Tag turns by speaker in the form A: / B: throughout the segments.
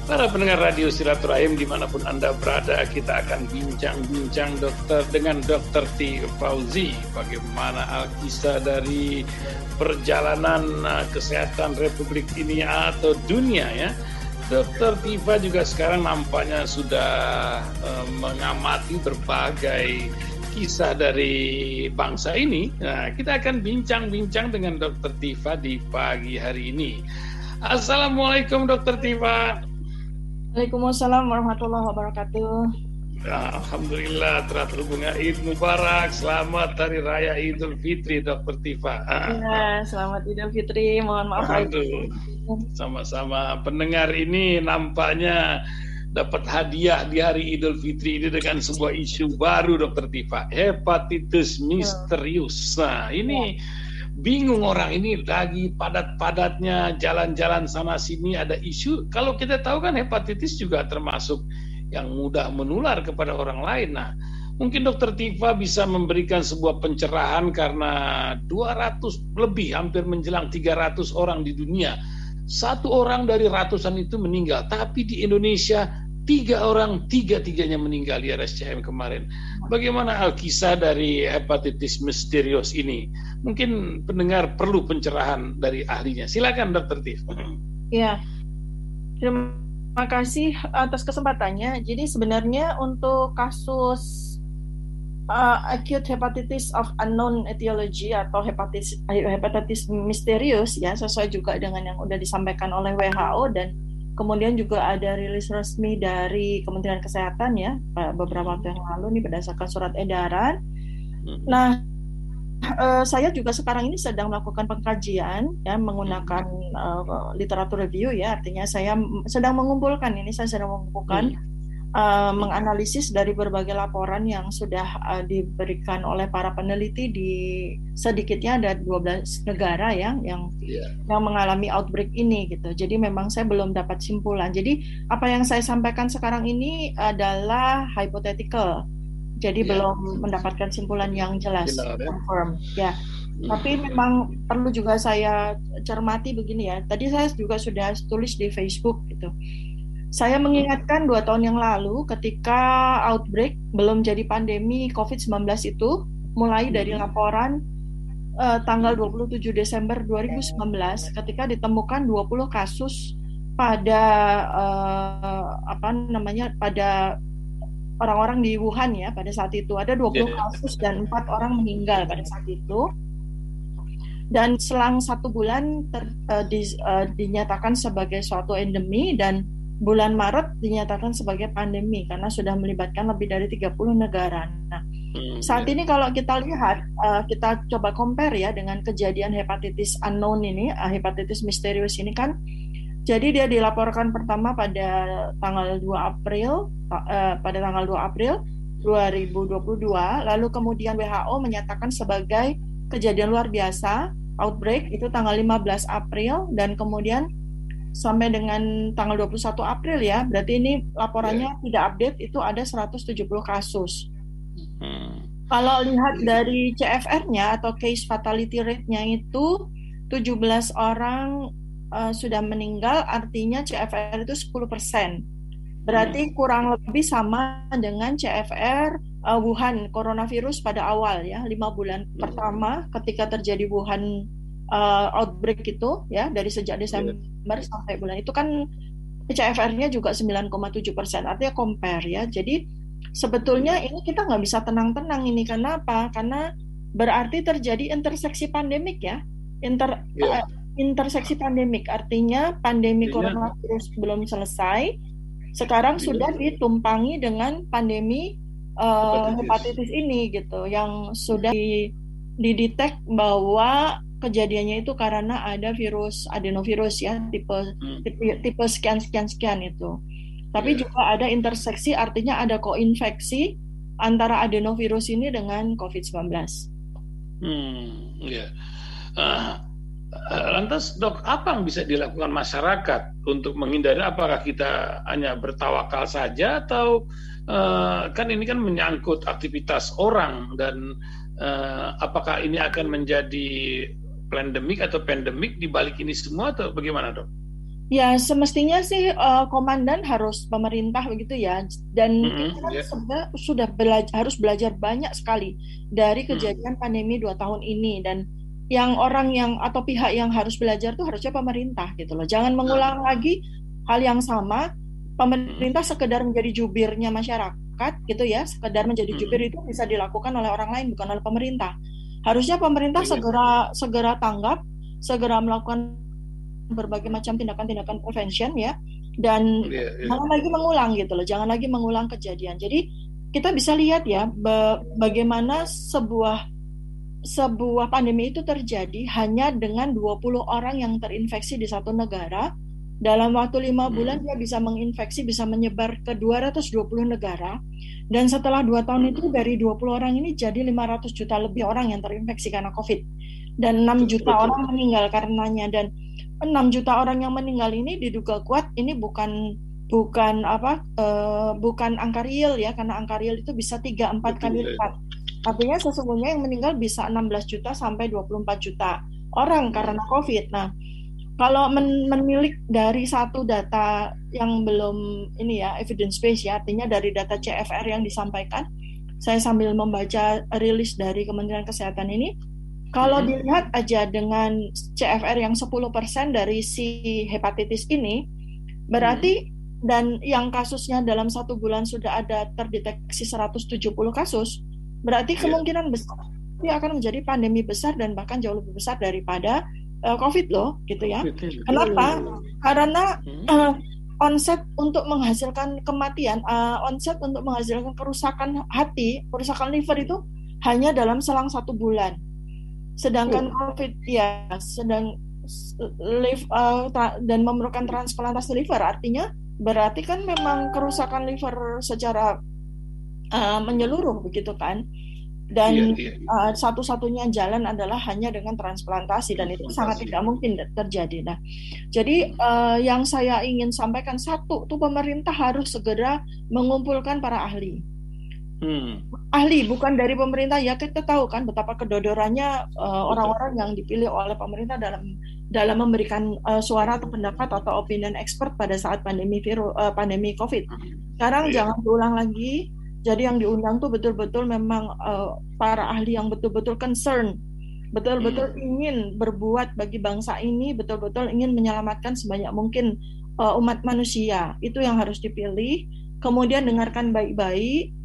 A: Para pendengar Radio Silaturahim dimanapun Anda berada, kita akan bincang-bincang dengan Dr. T. Fauzi. Bagaimana kisah dari perjalanan kesehatan Republik ini atau dunia ya. Dr. Tifa juga sekarang nampaknya sudah mengamati berbagai kisah dari bangsa ini. Nah, kita akan bincang-bincang dengan Dr. Tifa di pagi hari ini. Assalamualaikum Dr. Tifa.
B: Waalaikumsalam warahmatullahi wabarakatuh.
A: Alhamdulillah telah terhubung. Id Mubarak, selamat Hari Raya Idul Fitri Dr. Tifa.
B: Ya, selamat Idul Fitri. Mohon maaf.
A: Sama-sama. Pendengar ini nampaknya dapat hadiah di hari Idul Fitri ini dengan sebuah isu baru Dr. Tifa, hepatitis misterius. Nah, ini bingung orang ini, lagi padat-padatnya jalan-jalan sana sini ada isu. Kalau kita tahu kan hepatitis juga termasuk yang mudah menular kepada orang lain. Nah, mungkin Dr. Tifa bisa memberikan sebuah pencerahan karena 200 lebih, hampir menjelang 300 orang di dunia. Satu orang dari ratusan itu meninggal, tapi di Indonesia 3 orang, tiga-tiganya meninggal di RSCM kemarin. Bagaimana kisah dari hepatitis misterius ini? Mungkin pendengar perlu pencerahan dari ahlinya. Silakan Dr. Tif.
B: Ya, terima kasih atas kesempatannya. Jadi sebenarnya untuk kasus acute hepatitis of unknown etiology atau hepatitis misterius ya, sesuai juga dengan yang sudah disampaikan oleh WHO dan kemudian juga ada rilis resmi dari Kementerian Kesehatan ya beberapa waktu yang lalu nih berdasarkan surat edaran. Nah, saya juga sekarang ini sedang melakukan pengkajian ya menggunakan literatur review ya, artinya saya sedang mengumpulkan menganalisis dari berbagai laporan yang sudah diberikan oleh para peneliti di sedikitnya ada 12 negara yang mengalami outbreak ini gitu. Jadi memang saya belum dapat simpulan. Jadi apa yang saya sampaikan sekarang ini adalah hypothetical. Jadi belum mendapatkan simpulan yang jelas, confirm. Ya. Tapi memang perlu juga saya cermati begini ya. Tadi saya juga sudah tulis di Facebook gitu. Saya mengingatkan 2 tahun yang lalu ketika outbreak belum jadi pandemi COVID-19 itu, mulai dari laporan tanggal 27 Desember 2019 ketika ditemukan 20 kasus pada pada orang-orang di Wuhan ya, pada saat itu ada 20 kasus dan 4 orang meninggal pada saat itu. Dan selang 1 bulan dinyatakan sebagai suatu endemi dan bulan Maret dinyatakan sebagai pandemi karena sudah melibatkan lebih dari 30 negara. Nah, saat ini kalau kita lihat, kita coba compare ya dengan kejadian hepatitis unknown ini, hepatitis misterius ini kan, jadi dia dilaporkan pertama pada tanggal 2 April 2022, lalu kemudian WHO menyatakan sebagai kejadian luar biasa, outbreak itu tanggal 15 April dan kemudian sampai dengan tanggal 21 April ya, berarti ini laporannya tidak update, itu ada 170 kasus. Kalau lihat dari CFR-nya atau case fatality rate-nya itu 17 orang sudah meninggal, artinya CFR itu 10%. Berarti kurang lebih sama dengan CFR Wuhan coronavirus pada awal ya, 5 bulan pertama ketika terjadi Wuhan outbreak itu ya, dari sejak Desember sampai bulan itu kan CFR-nya juga 9,7%, artinya compare ya. Jadi sebetulnya ini kita nggak bisa tenang-tenang ini, karena apa? Karena berarti terjadi interseksi pandemik ya, interseksi pandemik, artinya pandemi coronavirus belum selesai, sekarang sudah ditumpangi dengan pandemi hepatitis ini gitu, yang sudah didetek bahwa kejadiannya itu karena ada virus adenovirus ya, tipe sekian itu. Tapi juga ada interseksi, artinya ada koinfeksi antara adenovirus ini dengan COVID-19.
A: Lantas dok, apa yang bisa dilakukan masyarakat untuk menghindari? Apakah kita hanya bertawakal saja atau kan ini kan menyangkut aktivitas orang dan apakah ini akan menjadi pandemik atau pandemik di balik ini semua atau bagaimana dok?
B: Ya, semestinya sih komandan harus pemerintah begitu ya. Dan kita kan
A: Ya.
B: sebenarnya sudah harus belajar banyak sekali dari
A: Hmm.
B: kejadian pandemi 2 tahun ini. Dan yang orang yang atau pihak yang harus belajar tuh harusnya pemerintah gitu loh. Jangan
A: Nah,
B: mengulang lagi hal yang sama.
A: hmm,
B: Pemerintah sekedar menjadi jubirnya masyarakat gitu ya. Sekedar menjadi
A: hmm,
B: jubir itu bisa dilakukan oleh orang lain bukan oleh pemerintah. Harusnya pemerintah
A: iya,
B: segera segera tanggap, segera melakukan berbagai macam tindakan-tindakan prevention ya, dan
A: iya, iya.
B: jangan lagi mengulang gitu loh, jangan lagi mengulang kejadian. Jadi kita bisa lihat ya bagaimana sebuah sebuah pandemi itu terjadi hanya dengan 20 orang yang terinfeksi di satu negara. Dalam waktu 5 bulan
A: Hmm,
B: dia bisa menginfeksi, bisa menyebar ke 220 negara. Dan setelah 2 tahun itu
A: hmm,
B: dari 20 orang ini jadi 500 juta lebih orang yang terinfeksi karena COVID. Dan 6 juta
A: betul.
B: orang meninggal karenanya. Dan 6 juta orang yang meninggal ini diduga kuat ini bukan bukan apa bukan angka real ya, karena angka real itu bisa 3-4 kali
A: Betul.
B: lipat. Artinya sesungguhnya yang meninggal bisa 16 juta sampai 24 juta orang karena
A: Hmm,
B: COVID. Nah, kalau menilik dari satu data yang belum ini ya, evidence base ya, artinya dari data CFR yang disampaikan, saya sambil membaca rilis dari Kementerian Kesehatan ini, kalau
A: hmm,
B: dilihat aja dengan CFR yang 10% dari si hepatitis ini,
A: hmm,
B: berarti dan yang kasusnya dalam 1 bulan sudah ada terdeteksi 170 kasus, berarti
A: iya.
B: kemungkinan besar ini akan menjadi pandemi besar dan bahkan jauh lebih besar daripada COVID loh, gitu ya.
A: COVID ini.
B: Kenapa? Karena
A: Hmm,
B: onset untuk menghasilkan kematian, onset untuk menghasilkan kerusakan hati, kerusakan liver itu hanya dalam selang 1 bulan. Sedangkan
A: oh,
B: COVID ya dan memerlukan transplantasi liver, artinya berarti kan memang kerusakan liver secara menyeluruh begitu kan.
A: iya,
B: Dan
A: iya.
B: satu-satunya jalan adalah hanya dengan transplantasi dan itu sangat
A: Transplantasi.
B: tidak mungkin terjadi. Nah, jadi
A: Hmm,
B: yang saya ingin sampaikan satu tuh pemerintah harus segera mengumpulkan para ahli.
A: hmm,
B: Ahli bukan dari pemerintah ya, kita tahu kan betapa kedodorannya
A: betul.
B: orang-orang yang dipilih oleh pemerintah dalam dalam memberikan suara atau pendapat atau opinion expert pada saat pandemi COVID.
A: Hmm,
B: Sekarang
A: iya.
B: jangan diulang lagi. Jadi yang diundang tuh betul-betul memang para ahli yang betul-betul concern, betul-betul
A: Hmm,
B: ingin berbuat bagi bangsa ini, betul-betul ingin menyelamatkan sebanyak mungkin umat manusia. Itu yang harus dipilih. Kemudian dengarkan baik-baik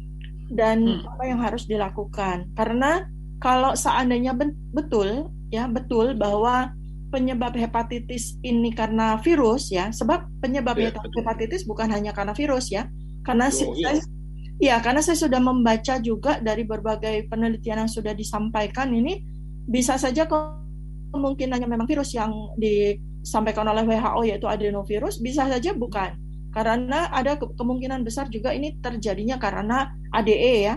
B: dan
A: hmm,
B: apa yang harus dilakukan. Karena kalau seandainya betul ya betul bahwa penyebab hepatitis ini karena virus ya, sebab penyebab
A: iya, betul.
B: hepatitis bukan hanya karena virus ya. Karena
A: Oh, iya.
B: saya ya karena saya sudah membaca juga dari berbagai penelitian yang sudah disampaikan ini bisa saja kemungkinannya memang virus yang disampaikan oleh WHO yaitu adenovirus bisa saja bukan, karena ada kemungkinan besar juga ini terjadinya karena ADE ya.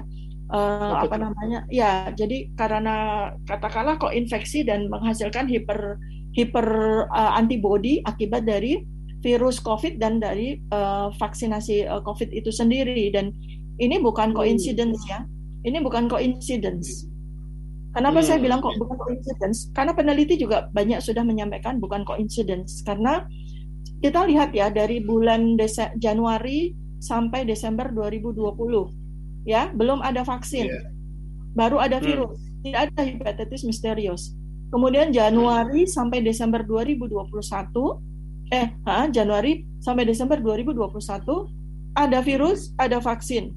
A: Apa
B: Apa
A: tuh?
B: namanya ya, jadi karena katakanlah kok infeksi dan menghasilkan hiper hiper antibody akibat dari virus COVID dan dari vaksinasi COVID itu sendiri. Dan ini bukan
A: Oh,
B: coincidence ya, ini bukan
A: iya.
B: coincidence. Kenapa saya
A: Hmm,
B: bilang kok
A: iya.
B: bukan coincidence? Karena peneliti juga banyak sudah menyampaikan bukan coincidence. Karena kita lihat ya dari bulan Januari sampai Desember 2020 ya, belum ada vaksin,
A: Iya.
B: baru ada
A: Hmm,
B: virus, tidak ada hepatitis misterius. Kemudian
A: hmm,
B: Januari sampai Desember 2021, Januari sampai Desember 2021 ada
A: hmm.
B: virus, ada vaksin,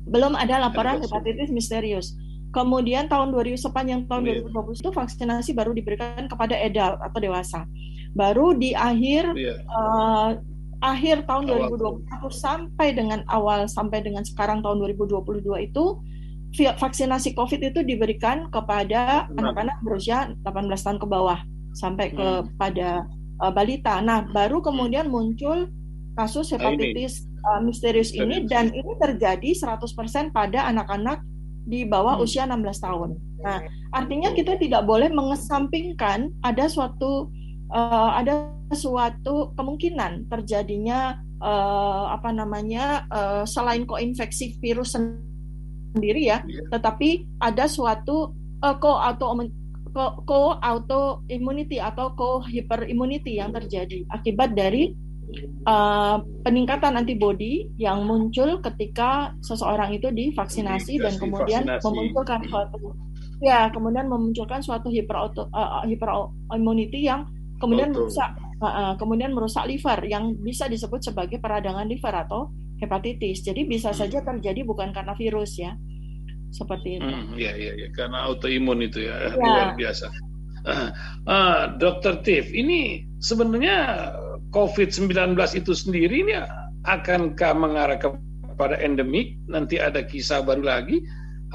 B: belum ada
A: Ada
B: laporan
A: vaksin.
B: hepatitis misterius. Kemudian sepanjang tahun
A: Iya.
B: 2020 itu vaksinasi baru diberikan kepada adult atau dewasa. Baru di akhir
A: Iya.
B: akhir tahun
A: Awal tahun.
B: 2021 sampai dengan sekarang tahun 2022 itu vaksinasi COVID itu diberikan kepada
A: Enam.
B: anak-anak berusia 18 tahun ke bawah sampai
A: Hmm,
B: kepada balita. Nah, baru
A: hmm.
B: kemudian muncul kasus
A: Nah, ini
B: hepatitis misterius ini
A: misterius
B: dan
A: ini.
B: ini terjadi 100% pada anak-anak di bawah
A: Hmm.
B: usia 16 tahun. Nah, artinya
A: Oh,
B: kita tidak boleh mengesampingkan ada suatu kemungkinan terjadinya apa namanya selain koinfeksi virus sendiri ya,
A: iya.
B: tetapi ada suatu co-autoimmunity atau co-hyperimmunity yang terjadi akibat dari peningkatan antibodi yang muncul ketika seseorang itu divaksinasi dan kemudian memunculkan suatu hyperimmunity yang kemudian merusak liver yang bisa disebut sebagai peradangan liver atau hepatitis. Jadi bisa saja terjadi bukan karena virus ya. Seperti itu.
A: Ya, karena autoimun itu ya, luar biasa. Dr. Tiff, ini sebenarnya COVID-19 itu sendiri ini akankah mengarah kepada endemik? Nanti ada kisah baru lagi?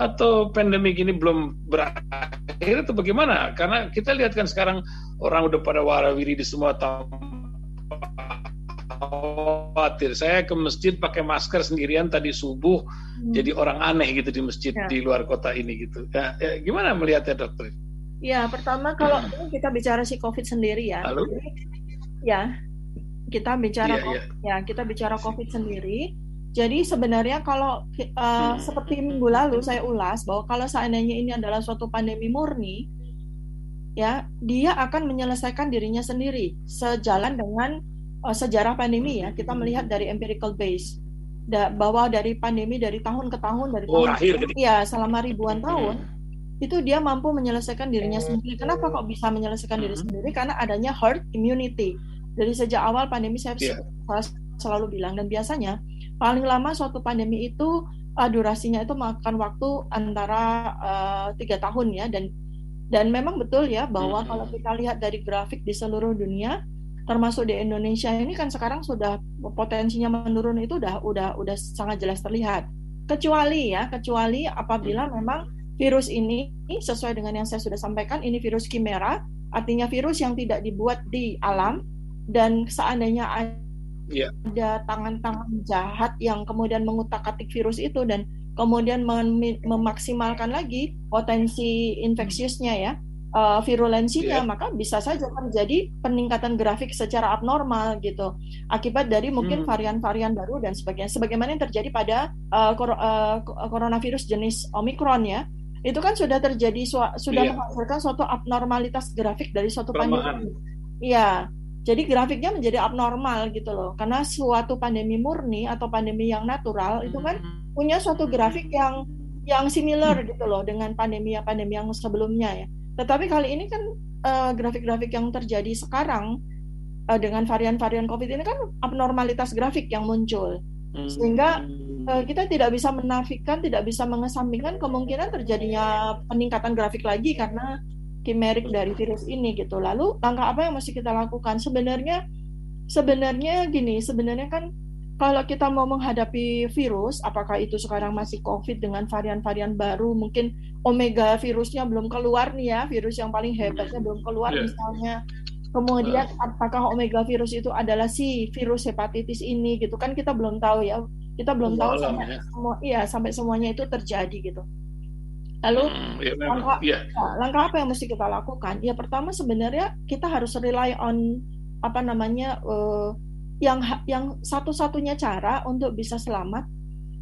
A: Atau pandemik ini belum berakhir atau bagaimana? Karena kita lihat kan sekarang orang udah pada warawiri di semua khawatir. Saya ke masjid pakai masker sendirian tadi subuh, jadi orang aneh gitu di masjid di luar kota ini gitu. Gimana melihatnya dokter?
B: Ya, pertama kalau kita bicara si COVID sendiri ya.
A: Halo?
B: Ya, kita bicara kita bicara COVID sendiri. Jadi sebenarnya kalau seperti minggu lalu saya ulas bahwa kalau seandainya ini adalah suatu pandemi murni, ya dia akan menyelesaikan dirinya sendiri sejalan dengan sejarah pandemi ya. Kita melihat dari empirical base bahwa dari pandemi dari tahun ke tahun selama ribuan tahun itu dia mampu menyelesaikan dirinya sendiri. Kenapa kok bisa menyelesaikan diri sendiri? Karena adanya herd immunity. Dari sejak awal pandemi saya selalu bilang, dan biasanya paling lama suatu pandemi itu durasinya itu makan waktu antara 3 tahun ya, dan memang betul ya bahwa kalau kita lihat dari grafik di seluruh dunia termasuk di Indonesia ini kan sekarang sudah potensinya menurun itu udah sangat jelas terlihat. Kecuali apabila memang virus ini sesuai dengan yang saya sudah sampaikan, ini virus kimera, artinya virus yang tidak dibuat di alam, dan seandainya ada tangan-tangan jahat yang kemudian mengutak-atik virus itu dan kemudian memaksimalkan lagi potensi infeksiusnya ya, virulensinya, maka bisa saja terjadi peningkatan grafik secara abnormal gitu akibat dari mungkin varian-varian baru dan sebagaimana yang terjadi pada coronavirus jenis Omicron ya. Itu kan sudah terjadi menghasilkan suatu abnormalitas grafik dari suatu pandemi. Iya. Jadi grafiknya menjadi abnormal gitu loh. Karena suatu pandemi murni atau pandemi yang natural itu kan punya suatu grafik yang similar gitu loh dengan pandemi yang sebelumnya ya. Tetapi kali ini kan grafik-grafik yang terjadi sekarang dengan varian-varian COVID ini kan abnormalitas grafik yang muncul. Sehingga kita tidak bisa menafikan, tidak bisa mengesampingkan kemungkinan terjadinya peningkatan grafik lagi karena kimerik dari virus ini gitu. Lalu langkah apa yang mesti kita lakukan? Sebenarnya kan kalau kita mau menghadapi virus, apakah itu sekarang masih COVID dengan varian-varian baru, mungkin Omega virusnya belum keluar nih ya, virus yang paling hebatnya belum keluar misalnya. Kemudian apakah Omega virus itu adalah si virus hepatitis ini gitu kan, kita belum tahu ya. Kita belum tahu sampai semuanya itu terjadi gitu. Lalu langkah apa yang mesti kita lakukan? Ya pertama sebenarnya kita harus rely on yang satu-satunya cara untuk bisa selamat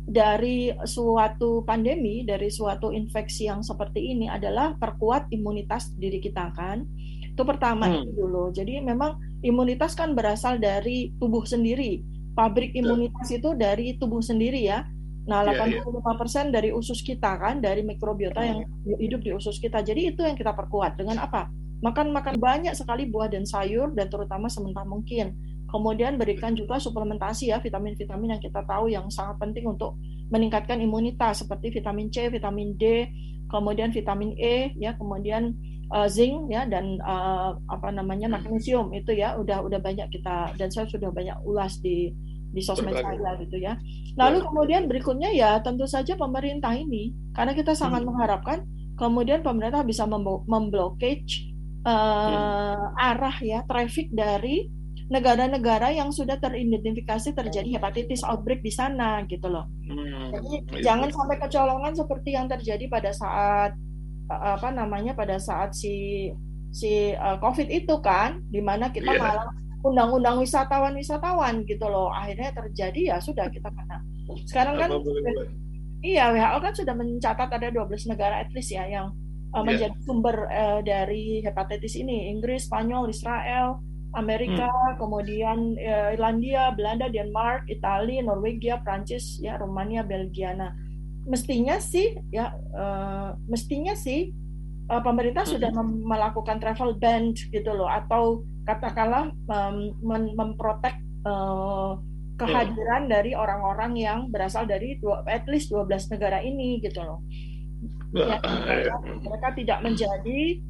B: dari suatu pandemi, dari suatu infeksi yang seperti ini adalah perkuat imunitas diri kita kan. Itu pertama itu dulu. Jadi memang imunitas kan berasal dari tubuh sendiri. Pabrik imunitas itu dari tubuh sendiri ya. Nah, 85% dari usus kita kan, dari mikrobiota yang hidup di usus kita. Jadi itu yang kita perkuat. Dengan apa? Makan banyak sekali buah dan sayur, dan terutama sementara mungkin. Kemudian berikan juga suplementasi ya, vitamin-vitamin yang kita tahu yang sangat penting untuk meningkatkan imunitas, seperti vitamin C, vitamin D, kemudian vitamin E ya, kemudian zinc ya, dan magnesium itu ya udah banyak kita, dan saya sudah banyak ulas di sosmed saya gitu ya. Lalu kemudian berikutnya ya tentu saja pemerintah ini, karena kita sangat mengharapkan kemudian pemerintah bisa memblokage arah ya traffic dari negara-negara yang sudah teridentifikasi terjadi hepatitis outbreak di sana gitu loh. Jadi jangan sampai kecolongan seperti yang terjadi pada saat pada saat si COVID itu kan, di mana kita malah undang-undang wisatawan gitu loh. Akhirnya terjadi ya sudah kita kena. Sekarang kan WHO kan sudah mencatat ada 12 negara at least ya yang menjadi sumber dari hepatitis ini. Inggris, Spanyol, Israel, Amerika, kemudian Irlandia, Belanda, Denmark, Italia, Norwegia, Prancis, ya, Rumania, Belgia. Nah, mestinya sih pemerintah sudah melakukan travel ban gitu loh, atau katakanlah memprotek kehadiran dari orang-orang yang berasal dari at least 12 negara ini gitu loh. Ya, mereka tidak menjadi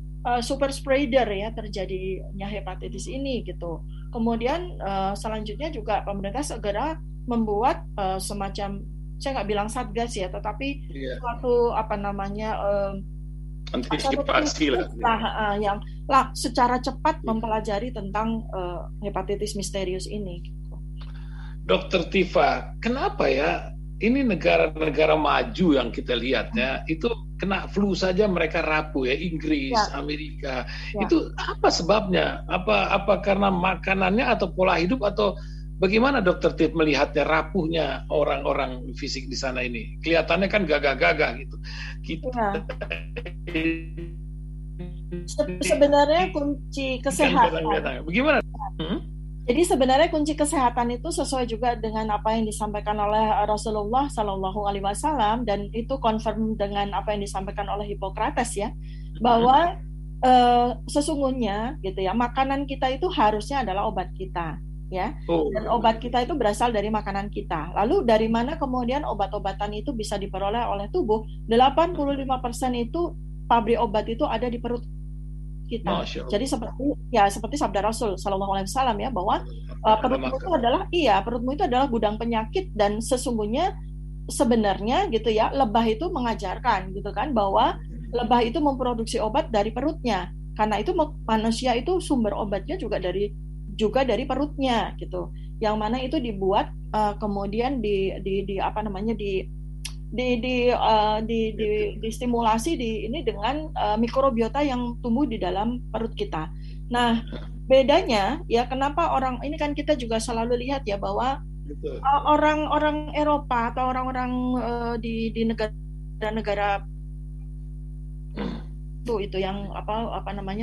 B: super spreader ya terjadinya hepatitis ini gitu. Kemudian selanjutnya juga pemerintah segera membuat semacam, saya nggak bilang satgas ya, tetapi suatu
A: antisipasi
B: yang secara cepat mempelajari tentang hepatitis misterius ini. Gitu.
A: Dokter Tifa, kenapa ya ini negara-negara maju yang kita lihatnya itu kena flu saja mereka rapuh ya, Inggris, Amerika. Itu apa sebabnya? Apa karena makanannya atau pola hidup atau bagaimana Dokter Tif melihatnya rapuhnya orang-orang fisik di sana ini? Kelihatannya kan gagah-gagah gitu.
B: Sebenarnya kunci kesehatan.
A: Bagaimana?
B: Jadi sebenarnya kunci kesehatan itu sesuai juga dengan apa yang disampaikan oleh Rasulullah Shallallahu Alaihi Wasallam, dan itu confirm dengan apa yang disampaikan oleh Hippocrates ya, bahwa sesungguhnya gitu ya, makanan kita itu harusnya adalah obat kita ya, dan obat kita itu berasal dari makanan kita. Lalu dari mana kemudian obat-obatan itu bisa diperoleh oleh tubuh? 85% itu pabrik obat itu ada di perut kita. Jadi seperti sabda Rasul Shallallahu Alaihi Wasallam ya, bahwa perutmu itu adalah gudang penyakit, dan sebenarnya gitu ya, lebah itu mengajarkan gitu kan, bahwa lebah itu memproduksi obat dari perutnya, karena itu manusia itu sumber obatnya juga dari perutnya gitu, yang mana itu dibuat kemudian distimulasi dengan mikrobiota yang tumbuh di dalam perut kita. Nah, bedanya ya, kenapa orang ini kan kita juga selalu lihat ya, bahwa orang-orang Eropa atau orang-orang di negara-negara itu yang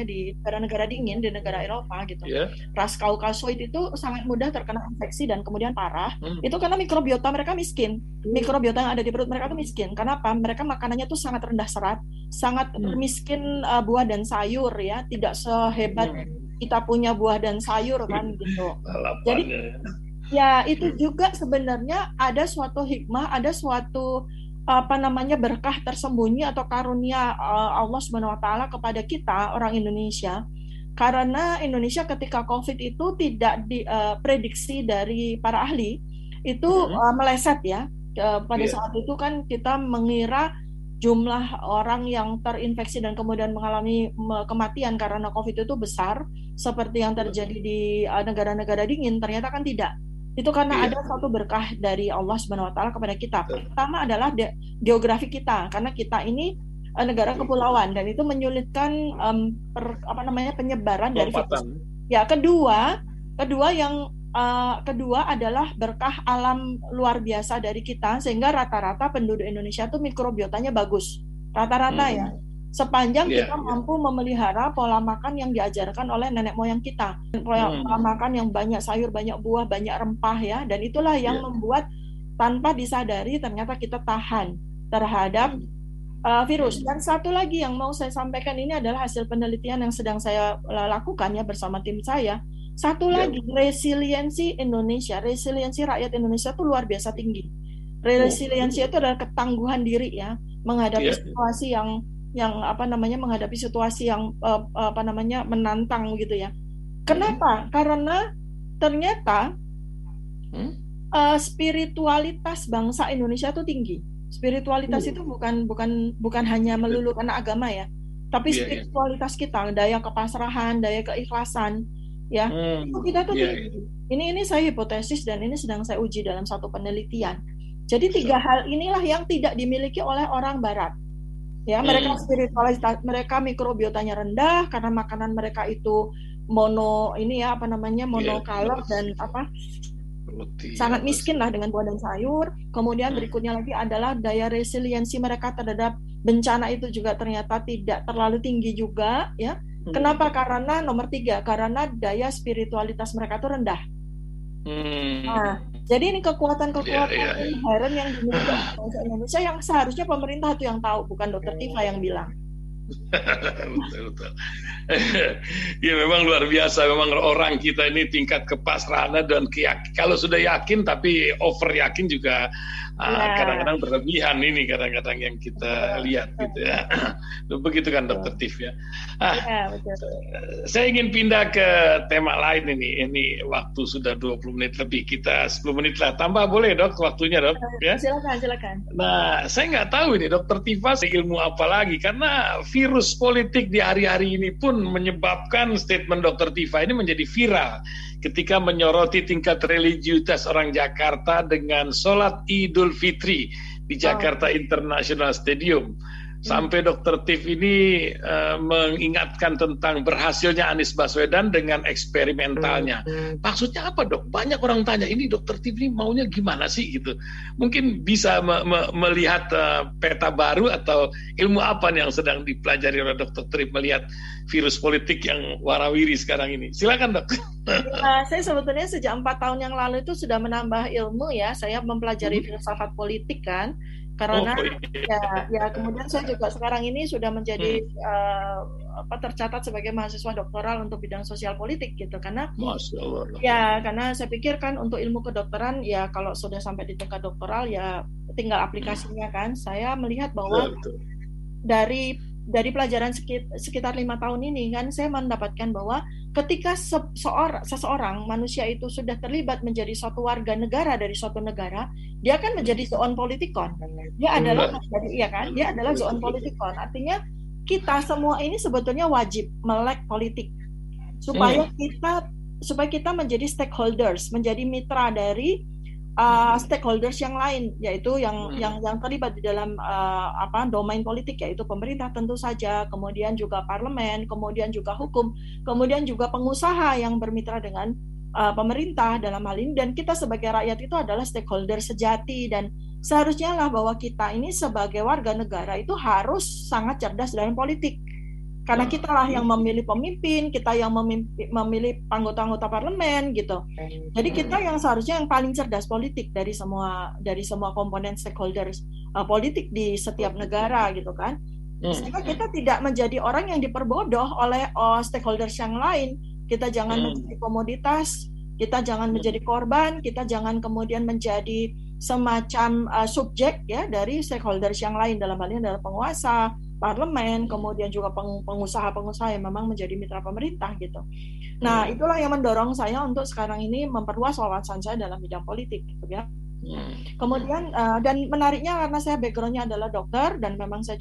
B: di negara-negara dingin, di negara Eropa gitu. Ras Kaukasoid itu sangat mudah terkena infeksi dan kemudian parah. Itu karena mikrobiota mereka miskin. Mikrobiota yang ada di perut mereka itu miskin. Kenapa? Mereka makanannya tuh sangat rendah serat, sangat miskin buah dan sayur ya, tidak sehebat kita punya buah dan sayur kan gitu. Jadi ya itu juga sebenarnya ada suatu hikmah, ada suatu berkah tersembunyi atau karunia Allah Subhanahu wa taala kepada kita orang Indonesia, karena Indonesia ketika Covid itu tidak diprediksi dari para ahli itu meleset ya. Pada saat itu kan kita mengira jumlah orang yang terinfeksi dan kemudian mengalami kematian karena Covid itu besar seperti yang terjadi di negara-negara dingin. Ternyata kan tidak. Itu karena ada suatu berkah dari Allah Subhanahu wa taala kepada kita. Pertama adalah geografi kita, karena kita ini negara kepulauan dan itu menyulitkan penyebaran dari virus. Ya, kedua adalah berkah alam luar biasa dari kita, sehingga rata-rata penduduk Indonesia tuh mikrobiotanya bagus. Rata-rata ya. Sepanjang kita mampu memelihara pola makan yang diajarkan oleh nenek moyang kita. Pola makan yang banyak sayur, banyak buah, banyak rempah ya. Dan itulah yang membuat tanpa disadari ternyata kita tahan terhadap virus. Dan satu lagi yang mau saya sampaikan, ini adalah hasil penelitian yang sedang saya lakukan ya bersama tim saya. Satu lagi, resiliensi Indonesia, resiliensi rakyat Indonesia itu luar biasa tinggi. Resiliensi itu adalah ketangguhan diri ya menghadapi situasi yang menghadapi situasi yang menantang gitu ya. Kenapa? Karena ternyata spiritualitas bangsa Indonesia itu tinggi. Spiritualitas itu bukan hanya melulu karena agama ya, tapi spiritualitas kita, daya kepasrahan, daya keikhlasan ya. Itu kita tuh tinggi. Ini saya hipotesis dan ini sedang saya uji dalam satu penelitian. Jadi 3 hal inilah yang tidak dimiliki oleh orang barat. Ya, mereka spiritualitas, mereka mikrobiotanya rendah karena makanan mereka itu monokalor dan sangat miskin lah dengan buah dan sayur. Kemudian berikutnya lagi adalah daya resiliensi mereka terhadap bencana itu juga ternyata tidak terlalu tinggi juga, ya. Kenapa? Karena nomor 3, karena daya spiritualitas mereka itu rendah. Nah, jadi ini kekuatan-kekuatan inherent yang dimiliki bangsa Indonesia yang seharusnya pemerintah itu yang tahu, bukan Dokter Tifa yang bilang.
A: Betul. Ya memang luar biasa, memang orang kita ini tingkat kepasrahan dan kalau sudah yakin tapi over yakin juga kadang-kadang berlebihan ini kadang-kadang yang kita lihat gitu ya. Begitu kan Dokter Tif ya. Betul. Saya ingin pindah ke tema lain ini waktu sudah 20 menit lebih, kita 10 menit lah tambah, boleh Dok waktunya Dok ya?
B: Silakan.
A: Nah, saya nggak tahu ini Dokter Tifa ilmu apa lagi, karena virus politik di hari-hari ini pun menyebabkan statement Dokter Tifa ini menjadi viral ketika menyoroti tingkat religiusitas orang Jakarta dengan sholat Idul Fitri di Jakarta International Stadium. Sampai Dokter Tif ini mengingatkan tentang berhasilnya Anies Baswedan dengan eksperimentalnya. Maksudnya apa Dok? Banyak orang tanya, ini Dokter Tif ini maunya gimana sih gitu. Mungkin bisa melihat peta baru atau ilmu apa yang sedang dipelajari oleh Dokter Tif melihat virus politik yang warawiri sekarang ini. Silakan Dok.
B: Saya sebetulnya sejak 4 tahun yang lalu itu sudah menambah ilmu ya. Saya mempelajari filsafat politik kan. Karena ya kemudian saya juga sekarang ini sudah menjadi tercatat sebagai mahasiswa doktoral untuk bidang sosial politik gitu, karena karena saya pikir kan untuk ilmu kedokteran ya kalau sudah sampai di tingkat doktoral ya tinggal aplikasinya kan. Saya melihat bahwa dari pelajaran sekitar 5 tahun ini kan saya mendapatkan bahwa ketika seseorang manusia itu sudah terlibat menjadi suatu warga negara dari suatu negara, dia akan menjadi zoon politikon. Dia adalah dia adalah zoon politikon. Artinya kita semua ini sebetulnya wajib melek politik supaya kita menjadi stakeholders, menjadi mitra dari stakeholders yang lain, yaitu yang terlibat di dalam domain politik, yaitu pemerintah tentu saja, kemudian juga parlemen, kemudian juga hukum, kemudian juga pengusaha yang bermitra dengan pemerintah dalam hal ini, dan kita sebagai rakyat itu adalah stakeholder sejati. Dan seharusnya lah bahwa kita ini sebagai warga negara itu harus sangat cerdas dalam politik. Karena kita lah yang memilih pemimpin, kita yang memilih anggota-anggota parlemen gitu. Jadi kita yang seharusnya yang paling cerdas politik dari semua komponen stakeholders politik di setiap negara gitu kan. Sehingga kita tidak menjadi orang yang diperbodoh oleh stakeholders yang lain. Kita jangan menjadi komoditas, kita jangan menjadi korban, kita jangan kemudian menjadi semacam subjek ya dari stakeholders yang lain, dalam hal ini adalah penguasa, parlemen, kemudian juga pengusaha-pengusaha yang memang menjadi mitra pemerintah gitu. Nah, itulah yang mendorong saya untuk sekarang ini memperluas wawasan saya dalam bidang politik gitu ya. Kemudian dan menariknya karena saya background-nya adalah dokter, dan memang saya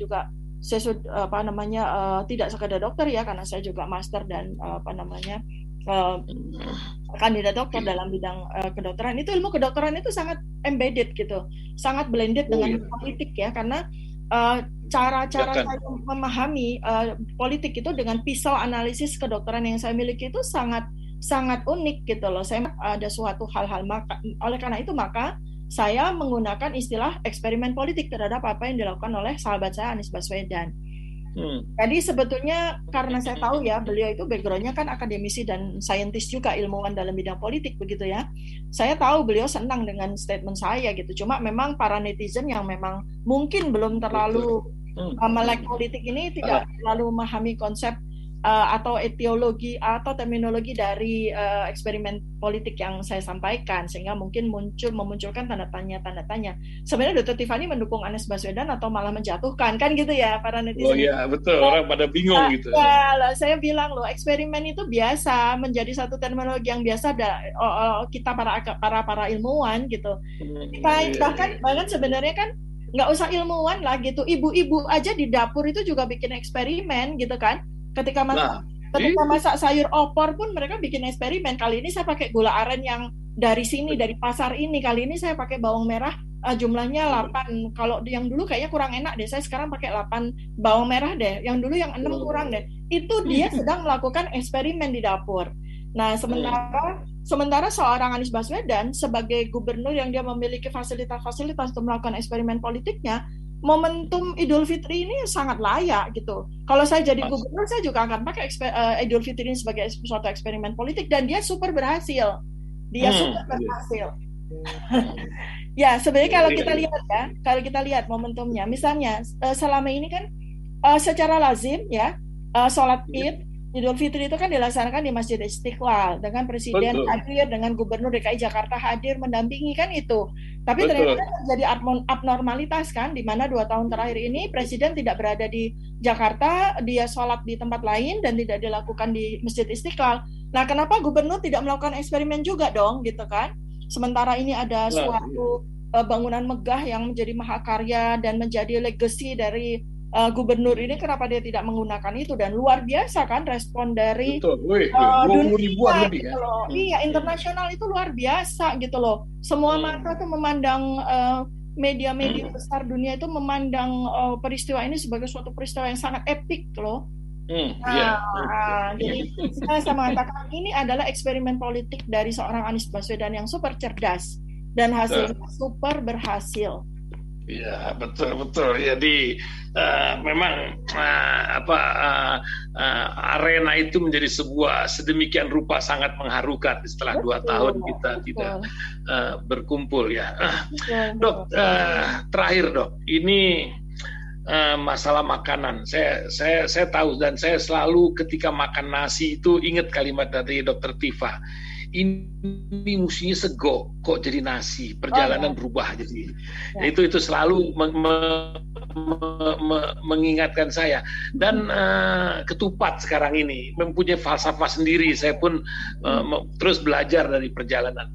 B: tidak sekadar dokter ya, karena saya juga master dan kandidat dokter dalam bidang kedokteran. Itu ilmu kedokteran itu sangat embedded gitu, sangat blended dengan politik ya, karena cara-cara saya memahami politik itu dengan pisau analisis kedokteran yang saya miliki itu sangat unik gitu loh. Saya ada suatu hal-hal, oleh karena itu maka saya menggunakan istilah eksperimen politik terhadap apa yang dilakukan oleh sahabat saya Anies Baswedan. Jadi sebetulnya karena saya tahu ya beliau itu backgroundnya kan akademisi dan saintis juga, ilmuwan dalam bidang politik begitu ya. Saya tahu beliau senang dengan statement saya gitu. Cuma memang para netizen yang memang mungkin belum terlalu melek politik ini tidak terlalu memahami konsep atau etiologi atau terminologi dari eksperimen politik yang saya sampaikan, sehingga mungkin memunculkan tanda tanya. Sebenarnya Dr. Tiffany mendukung Anies Baswedan atau malah menjatuhkan kan gitu ya para netizen.
A: Oh iya betul, orang pada bingung gitu.
B: Ya, saya bilang loh, eksperimen itu biasa menjadi satu terminologi yang biasa kita para ilmuwan gitu. Bahkan sebenarnya kan nggak usah ilmuwan lah gitu, ibu-ibu aja di dapur itu juga bikin eksperimen gitu kan. Ketika masak sayur opor pun mereka bikin eksperimen. Kali ini saya pakai gula aren yang dari sini, dari pasar ini. Kali ini saya pakai bawang merah jumlahnya 8. Kalau yang dulu kayaknya kurang enak deh, saya sekarang pakai 8 bawang merah deh. Yang dulu yang 6 kurang deh. Itu dia sedang melakukan eksperimen di dapur. Nah, sementara seorang Anies Baswedan sebagai gubernur yang dia memiliki fasilitas-fasilitas untuk melakukan eksperimen politiknya, momentum Idul Fitri ini sangat layak gitu. Kalau saya jadi gubernur, saya juga akan pakai Idul Fitri ini sebagai suatu eksperimen politik, dan dia super berhasil. Ya, sebenarnya kalau kita lihat momentumnya, misalnya selama ini kan secara lazim ya, sholat Id Idul Fitri itu kan dilaksanakan di Masjid Istiqlal dengan presiden hadir, dengan gubernur DKI Jakarta hadir mendampingi kan itu. Tapi ternyata terjadi abnormalitas kan, di mana 2 tahun terakhir ini presiden tidak berada di Jakarta, dia sholat di tempat lain dan tidak dilakukan di Masjid Istiqlal. Nah, kenapa gubernur tidak melakukan eksperimen juga dong, gitu kan? Sementara ini ada suatu bangunan megah yang menjadi mahakarya dan menjadi legacy dari gubernur ini, kenapa dia tidak menggunakan itu? Dan luar biasa kan respon dari dunia gitu loh. Iya, internasional itu luar biasa gitu loh. Semua mata tuh memandang, media-media besar dunia itu memandang peristiwa ini sebagai suatu peristiwa yang sangat epik loh. Jadi saya mengatakan ini adalah eksperimen politik dari seorang Anies Baswedan yang super cerdas dan hasilnya super berhasil.
A: Ya, betul. Jadi memang arena itu menjadi sebuah sedemikian rupa sangat mengharukan setelah 2 tahun kita tidak berkumpul ya. Dok, terakhir Dok, ini masalah makanan. Saya tahu dan saya selalu ketika makan nasi itu ingat kalimat dari Dokter Tifa. Ini musuhnya sego kok jadi nasi, perjalanan berubah jadi. Itu selalu mengingatkan saya. Dan ketupat sekarang ini mempunyai falsafah sendiri. Saya pun terus belajar dari perjalanan.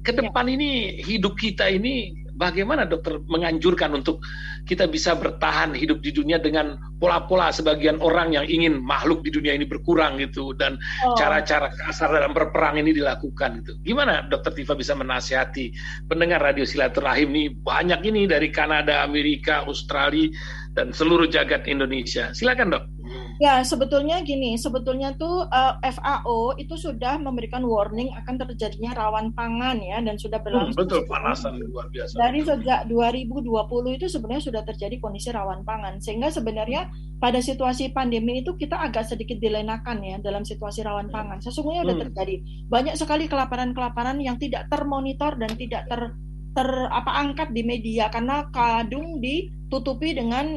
A: Ke depan ini hidup kita ini bagaimana dokter menganjurkan untuk kita bisa bertahan hidup di dunia dengan pola-pola sebagian orang yang ingin makhluk di dunia ini berkurang gitu, dan cara-cara kasar dalam berperang ini dilakukan gitu. Gimana dokter Tifa bisa menasihati pendengar Radio Silaturahim ini, banyak ini dari Kanada, Amerika, Australia, dan seluruh jagat Indonesia. Silakan Dok.
B: Ya, sebetulnya tuh FAO itu sudah memberikan warning akan terjadinya rawan pangan ya, dan sudah berlangsung.
A: Betul, panasan luar biasa.
B: Dari sejak 2020 itu sebenarnya sudah terjadi kondisi rawan pangan, sehingga sebenarnya pada situasi pandemi itu kita agak sedikit dilenakan ya dalam situasi rawan pangan. Sesungguhnya sudah terjadi banyak sekali kelaparan yang tidak termonitor dan tidak angkat di media karena kadung ditutupi dengan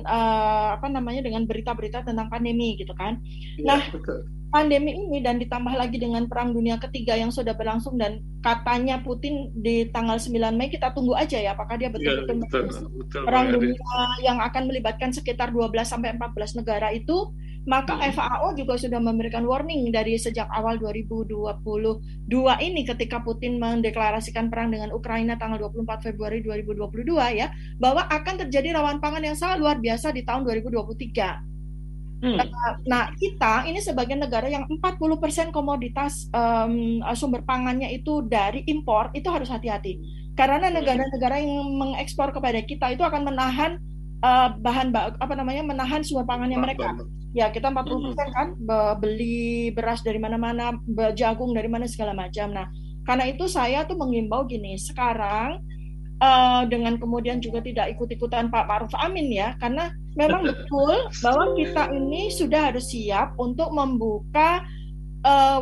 B: dengan berita-berita tentang pandemi gitu kan. Nah, betul. Pandemi ini dan ditambah lagi dengan perang dunia ketiga yang sudah berlangsung, dan katanya Putin di tanggal 9 Mei, kita tunggu aja ya apakah dia betul-betul perang dunia yang akan melibatkan sekitar 12-14 negara itu. Maka FAO juga sudah memberikan warning dari sejak awal 2022 ini ketika Putin mendeklarasikan perang dengan Ukraina tanggal 24 Februari 2022 ya, bahwa akan terjadi rawan pangan yang sangat luar biasa di tahun 2023. Nah, kita ini sebagai negara yang 40% komoditas sumber pangannya itu dari impor, itu harus hati-hati. Karena negara-negara yang mengekspor kepada kita itu akan menahan menahan sumber pangannya mereka. Ya, kita 40% kan beli beras dari mana-mana, jagung dari mana segala macam. Nah, karena itu saya tuh mengimbau gini, sekarang dengan kemudian juga tidak ikut-ikutan Pak Ma'ruf Amin ya, karena memang betul bahwa kita ini sudah harus siap untuk membuka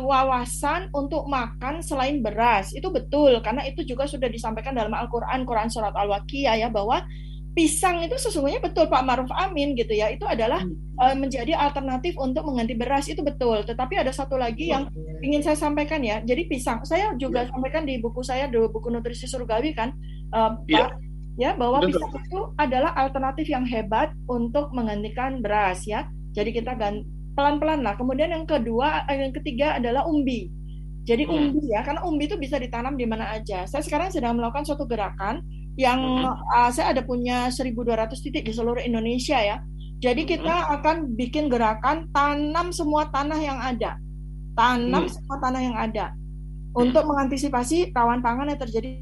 B: wawasan untuk makan selain beras. Itu betul, karena itu juga sudah disampaikan dalam Al-Quran, Quran Surat Al-Waqiah ya, bahwa pisang itu sesungguhnya betul Pak Ma'ruf Amin gitu ya, itu adalah menjadi alternatif untuk mengganti beras, itu betul. Tetapi ada satu lagi yang ingin saya sampaikan ya. Jadi pisang, saya juga sampaikan di buku saya, di buku Nutrisi Surgawi kan, Pak, ya, bahwa pisang itu adalah alternatif yang hebat untuk menggantikan beras ya. Jadi kita pelan-pelan lah. Kemudian yang ketiga adalah umbi. Jadi umbi ya, karena umbi itu bisa ditanam di mana aja. Saya sekarang sedang melakukan suatu gerakan yang saya ada punya 1.200 titik di seluruh Indonesia ya. Jadi kita akan bikin gerakan tanam semua tanah yang ada. Semua tanah yang ada untuk mengantisipasi rawan pangan yang terjadi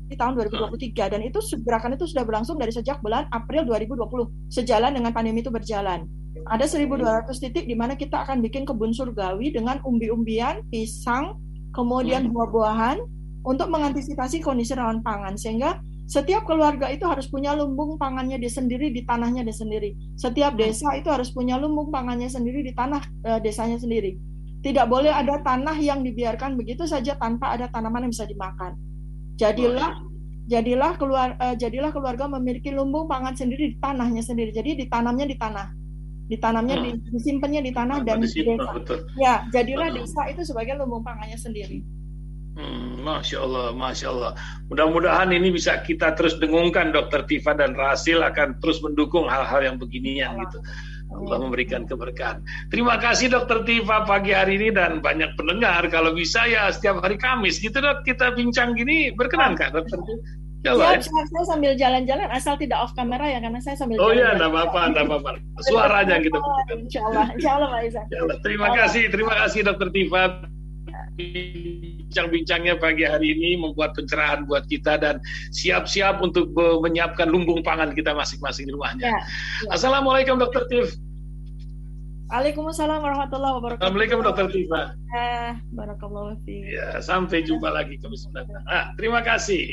B: di tahun 2023, dan itu gerakan itu sudah berlangsung dari sejak bulan April 2020 sejalan dengan pandemi itu berjalan. Ada 1.200 titik di mana kita akan bikin kebun surgawi dengan umbi-umbian, pisang, kemudian buah-buahan untuk mengantisipasi kondisi rawan pangan. Sehingga setiap keluarga itu harus punya lumbung pangannya di sendiri, di tanahnya di sendiri. Setiap desa itu harus punya lumbung pangannya sendiri di tanah desanya sendiri. Tidak boleh ada tanah yang dibiarkan begitu saja tanpa ada tanaman yang bisa dimakan. Jadilah keluarga memiliki lumbung pangan sendiri di tanahnya sendiri. Jadi ditanamnya di tanah. Disimpannya di tanah dan di desa.
A: Betul.
B: Ya, jadilah desa itu sebagai lumbung pangannya sendiri.
A: Masya Allah. Mudah-mudahan ini bisa kita terus dengungkan, Dr. Tifa, dan Rasil akan terus mendukung hal-hal yang beginian gitu. Allah memberikan keberkahan. Terima kasih Dr. Tifa pagi hari ini, dan banyak pendengar kalau bisa ya setiap hari Kamis gitu Dok, kita bincang gini, berkenan kan Dr. Tifa?
B: Siap, saya sambil jalan-jalan, asal tidak off kamera ya, karena saya sambil jalan-jalan.
A: Oh iya, enggak apa-apa. Suaranya kita.
B: Insyaallah Pak Iza.
A: Terima kasih Dr. Tifa. Bincang-bincangnya pagi hari ini membuat pencerahan buat kita dan siap-siap untuk menyiapkan lumbung pangan kita masing-masing di rumahnya. Ya. Assalamualaikum Dr. Tif.
B: Waalaikumsalam warahmatullahi wabarakatuh.
A: Assalamualaikum Dr. Tifa.
B: Barakallahu fiik.
A: Ya, sampai jumpa lagi Kamis mendatang. Terima kasih.